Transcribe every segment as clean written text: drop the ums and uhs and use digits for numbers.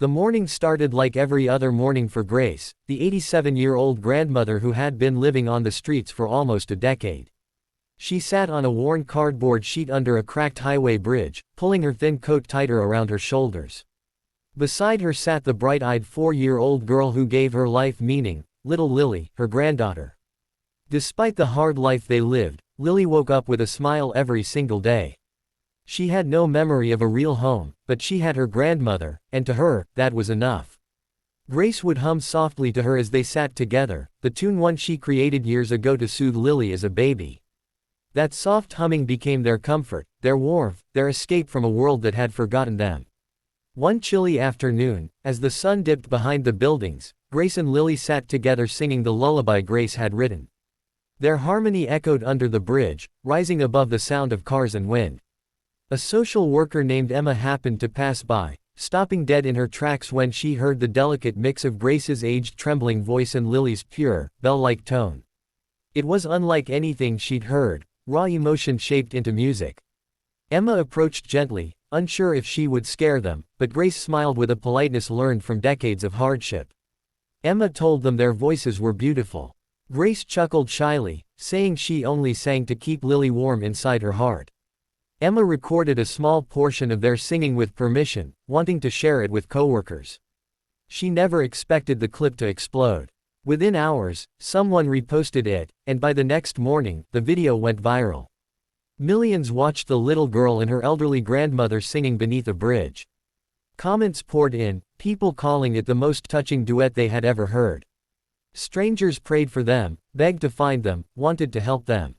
The morning started like every other morning for Grace, the 87-year-old grandmother who had been living on the streets for almost a decade. She sat on a worn cardboard sheet under a cracked highway bridge, pulling her thin coat tighter around her shoulders. Beside her sat the bright-eyed 4-year-old girl who gave her life meaning, little Lily, her granddaughter. Despite the hard life they lived, Lily woke up with a smile every single day. She had no memory of a real home, but she had her grandmother, and to her, that was enough. Grace would hum softly to her as they sat together, the tune one she created years ago to soothe Lily as a baby. That soft humming became their comfort, their warmth, their escape from a world that had forgotten them. One chilly afternoon, as the sun dipped behind the buildings, Grace and Lily sat together singing the lullaby Grace had written. Their harmony echoed under the bridge, rising above the sound of cars and wind. A social worker named Emma happened to pass by, stopping dead in her tracks when she heard the delicate mix of Grace's aged trembling voice and Lily's pure, bell-like tone. It was unlike anything she'd heard, raw emotion shaped into music. Emma approached gently, unsure if she would scare them, but Grace smiled with a politeness learned from decades of hardship. Emma told them their voices were beautiful. Grace chuckled shyly, saying she only sang to keep Lily warm inside her heart. Emma recorded a small portion of their singing with permission, wanting to share it with coworkers. She never expected the clip to explode. Within hours, someone reposted it, and by the next morning, the video went viral. Millions watched the little girl and her elderly grandmother singing beneath a bridge. Comments poured in, people calling it the most touching duet they had ever heard. Strangers prayed for them, begged to find them, wanted to help them.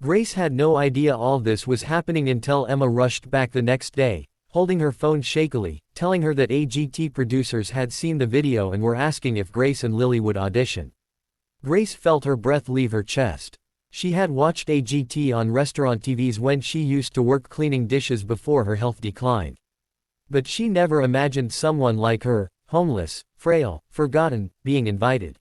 Grace had no idea all this was happening until Emma rushed back the next day, holding her phone shakily, telling her that AGT producers had seen the video and were asking if Grace and Lily would audition. Grace felt her breath leave her chest. She had watched AGT on restaurant TVs when she used to work cleaning dishes before her health declined. But she never imagined someone like her, homeless, frail, forgotten, being invited.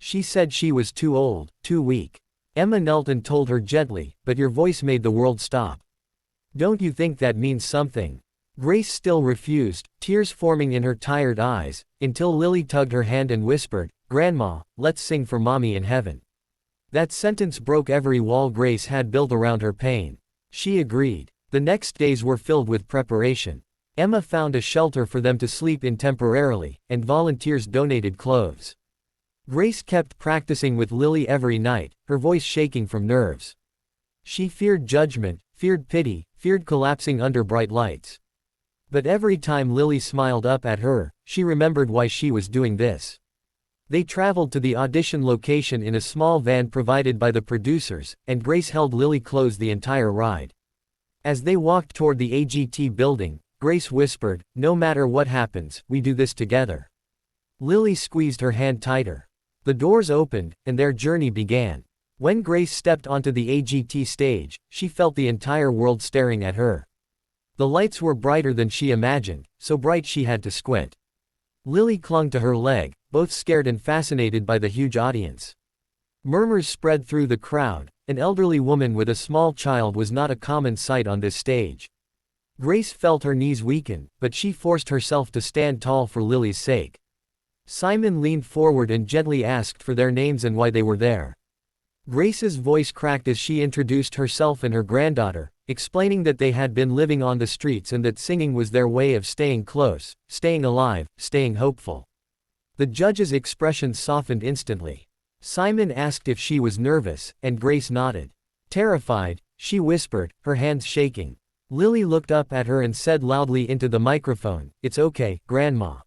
She said she was too old, too weak. Emma knelt and told her gently, "But your voice made the world stop. Don't you think that means something?" Grace still refused, tears forming in her tired eyes, until Lily tugged her hand and whispered, "Grandma, let's sing for Mommy in heaven." That sentence broke every wall Grace had built around her pain. She agreed. The next days were filled with preparation. Emma found a shelter for them to sleep in temporarily, and volunteers donated clothes. Grace kept practicing with Lily every night, her voice shaking from nerves. She feared judgment, feared pity, feared collapsing under bright lights. But every time Lily smiled up at her, she remembered why she was doing this. They traveled to the audition location in a small van provided by the producers, and Grace held Lily close the entire ride. As they walked toward the AGT building, Grace whispered, "No matter what happens, we do this together." Lily squeezed her hand tighter. The doors opened, and their journey began. When Grace stepped onto the AGT stage, she felt the entire world staring at her. The lights were brighter than she imagined, so bright she had to squint. Lily clung to her leg, both scared and fascinated by the huge audience. Murmurs spread through the crowd. An elderly woman with a small child was not a common sight on this stage. Grace felt her knees weaken, but she forced herself to stand tall for Lily's sake. Simon leaned forward and gently asked for their names and why they were there. Grace's voice cracked as she introduced herself and her granddaughter, explaining that they had been living on the streets and that singing was their way of staying close, staying alive, staying hopeful. The judge's expression softened instantly. Simon asked if she was nervous, and Grace nodded. Terrified, she whispered, her hands shaking. Lily looked up at her and said loudly into the microphone, "It's okay, Grandma.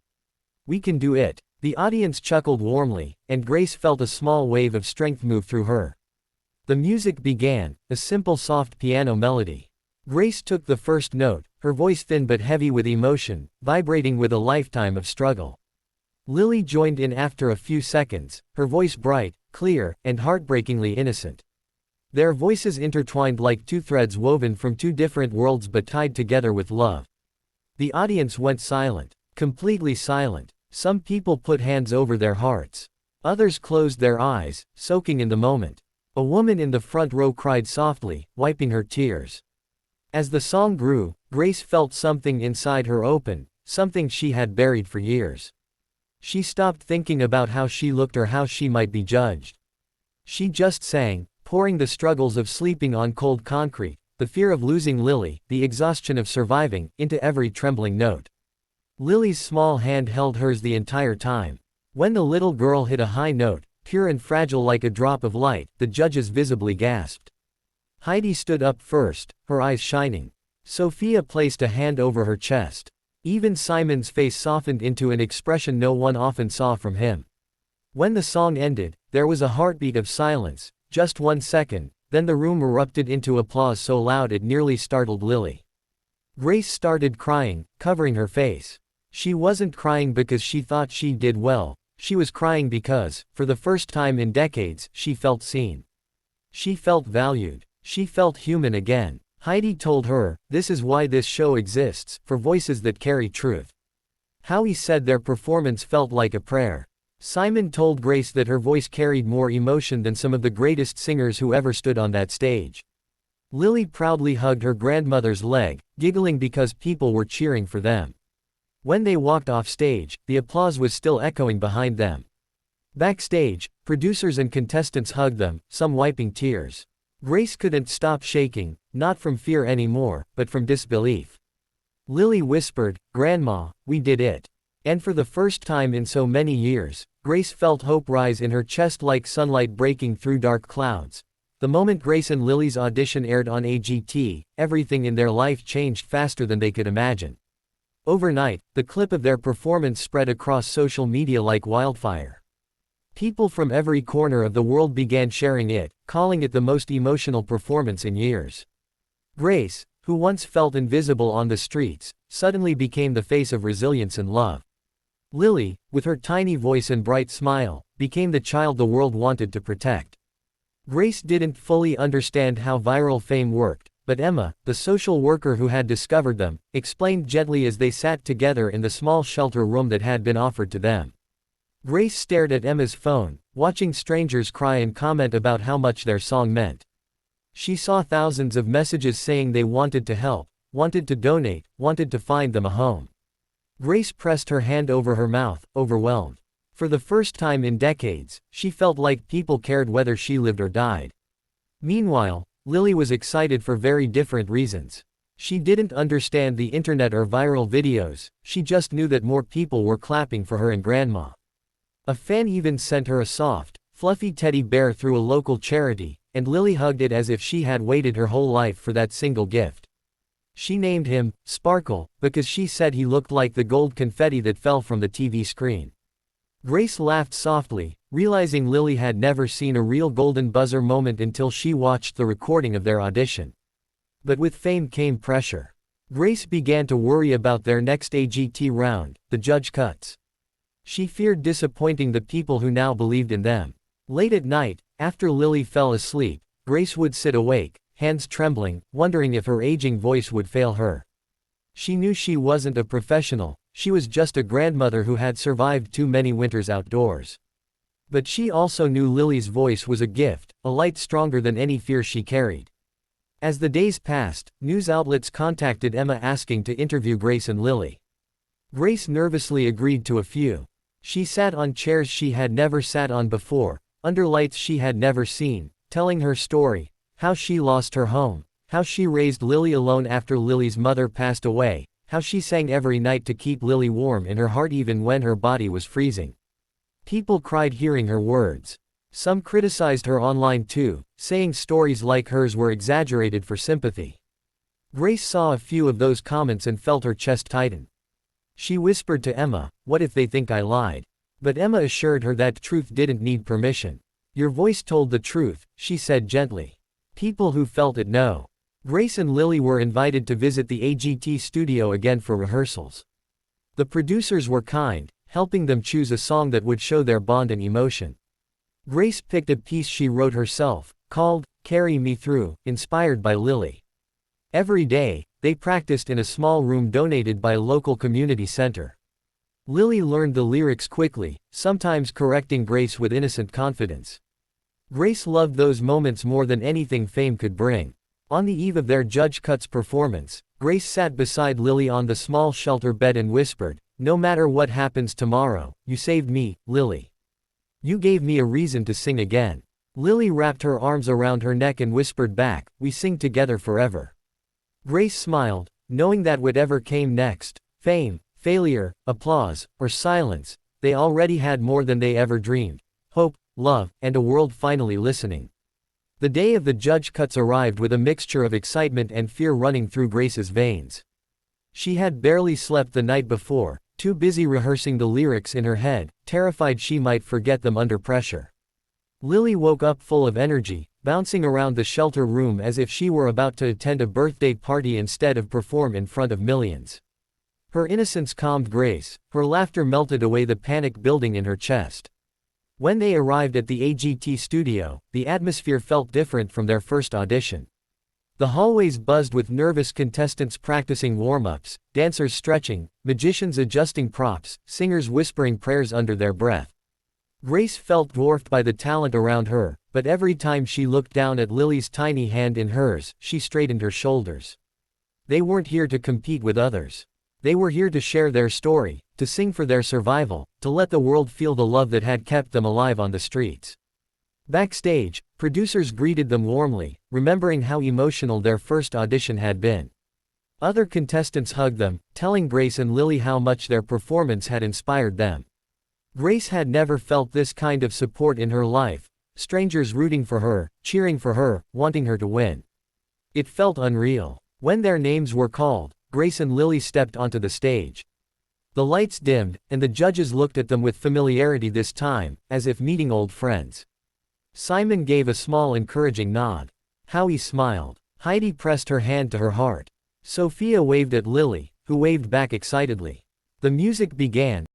We can do it." The audience chuckled warmly, and Grace felt a small wave of strength move through her. The music began, a simple soft piano melody. Grace took the first note, her voice thin but heavy with emotion, vibrating with a lifetime of struggle. Lily joined in after a few seconds, her voice bright, clear, and heartbreakingly innocent. Their voices intertwined like two threads woven from two different worlds but tied together with love. The audience went silent, completely silent. Some people put hands over their hearts. Others closed their eyes, soaking in the moment. A woman in the front row cried softly, wiping her tears. As the song grew, Grace felt something inside her open, something she had buried for years. She stopped thinking about how she looked or how she might be judged. She just sang, pouring the struggles of sleeping on cold concrete, the fear of losing Lily, the exhaustion of surviving, into every trembling note. Lily's small hand held hers the entire time. When the little girl hit a high note, pure and fragile like a drop of light, the judges visibly gasped. Heidi stood up first, her eyes shining. Sophia placed a hand over her chest. Even Simon's face softened into an expression no one often saw from him. When the song ended, there was a heartbeat of silence, just 1 second, then the room erupted into applause so loud it nearly startled Lily. Grace started crying, covering her face. She wasn't crying because she thought she did well, she was crying because, for the first time in decades, she felt seen. She felt valued. She felt human again. Heidi told her, "This is why this show exists, for voices that carry truth." Howie said their performance felt like a prayer. Simon told Grace that her voice carried more emotion than some of the greatest singers who ever stood on that stage. Lily proudly hugged her grandmother's leg, giggling because people were cheering for them. When they walked off stage, the applause was still echoing behind them. Backstage, producers and contestants hugged them, some wiping tears. Grace couldn't stop shaking, not from fear anymore, but from disbelief. Lily whispered, "Grandma, we did it." And for the first time in so many years, Grace felt hope rise in her chest like sunlight breaking through dark clouds. The moment Grace and Lily's audition aired on AGT, everything in their life changed faster than they could imagine. Overnight, the clip of their performance spread across social media like wildfire. People from every corner of the world began sharing it, calling it the most emotional performance in years. Grace, who once felt invisible on the streets, suddenly became the face of resilience and love. Lily, with her tiny voice and bright smile, became the child the world wanted to protect. Grace didn't fully understand how viral fame worked, but Emma, the social worker who had discovered them, explained gently as they sat together in the small shelter room that had been offered to them. Grace stared at Emma's phone, watching strangers cry and comment about how much their song meant. She saw thousands of messages saying they wanted to help, wanted to donate, wanted to find them a home. Grace pressed her hand over her mouth, overwhelmed. For the first time in decades, she felt like people cared whether she lived or died. Meanwhile, Lily was excited for very different reasons. She didn't understand the internet or viral videos, she just knew that more people were clapping for her and Grandma. A fan even sent her a soft, fluffy teddy bear through a local charity, and Lily hugged it as if she had waited her whole life for that single gift. She named him Sparkle, because she said he looked like the gold confetti that fell from the TV screen. Grace laughed softly, realizing Lily had never seen a real golden buzzer moment until she watched the recording of their audition. But with fame came pressure. Grace began to worry about their next AGT round, the judge cuts. She feared disappointing the people who now believed in them. Late at night, after Lily fell asleep, Grace would sit awake, hands trembling, wondering if her aging voice would fail her. She knew she wasn't a professional, she was just a grandmother who had survived too many winters outdoors. But she also knew Lily's voice was a gift, a light stronger than any fear she carried. As the days passed, news outlets contacted Emma asking to interview Grace and Lily. Grace nervously agreed to a few. She sat on chairs she had never sat on before, under lights she had never seen, telling her story. How she lost her home, how she raised Lily alone after Lily's mother passed away, how she sang every night to keep Lily warm in her heart even when her body was freezing. People cried hearing her words. Some criticized her online too, saying stories like hers were exaggerated for sympathy. Grace saw a few of those comments and felt her chest tighten. She whispered to Emma, "What if they think I lied?" But Emma assured her that truth didn't need permission. "Your voice told the truth," she said gently. People who felt it know. Grace and Lily were invited to visit the AGT studio again for rehearsals. The producers were kind, helping them choose a song that would show their bond and emotion. Grace picked a piece she wrote herself, called "Carry Me Through," inspired by Lily. Every day, they practiced in a small room donated by a local community center. Lily learned the lyrics quickly, sometimes correcting Grace with innocent confidence. Grace loved those moments more than anything fame could bring. On the eve of their Judge Cut's performance, Grace sat beside Lily on the small shelter bed and whispered, "No matter what happens tomorrow, you saved me, Lily. You gave me a reason to sing again." Lily wrapped her arms around her neck and whispered back, "We sing together forever." Grace smiled, knowing that whatever came next, fame, failure, applause, or silence, they already had more than they ever dreamed: hope, love, and a world finally listening. The day of the Judge Cuts arrived with a mixture of excitement and fear running through Grace's veins. She had barely slept the night before, too busy rehearsing the lyrics in her head, terrified she might forget them under pressure. Lily woke up full of energy, bouncing around the shelter room as if she were about to attend a birthday party instead of perform in front of millions. Her innocence calmed Grace, her laughter melted away the panic building in her chest. When they arrived at the AGT studio, the atmosphere felt different from their first audition. The hallways buzzed with nervous contestants practicing warm-ups, dancers stretching, magicians adjusting props, singers whispering prayers under their breath. Grace felt dwarfed by the talent around her, but every time she looked down at Lily's tiny hand in hers, she straightened her shoulders. They weren't here to compete with others. They were here to share their story, to sing for their survival, to let the world feel the love that had kept them alive on the streets. Backstage, producers greeted them warmly, remembering how emotional their first audition had been. Other contestants hugged them, telling Grace and Lily how much their performance had inspired them. Grace had never felt this kind of support in her life, strangers rooting for her, cheering for her, wanting her to win. It felt unreal. When their names were called, Grace and Lily stepped onto the stage. The lights dimmed, and the judges looked at them with familiarity this time, as if meeting old friends. Simon gave a small encouraging nod. Howie smiled. Heidi pressed her hand to her heart. Sophia waved at Lily, who waved back excitedly. The music began,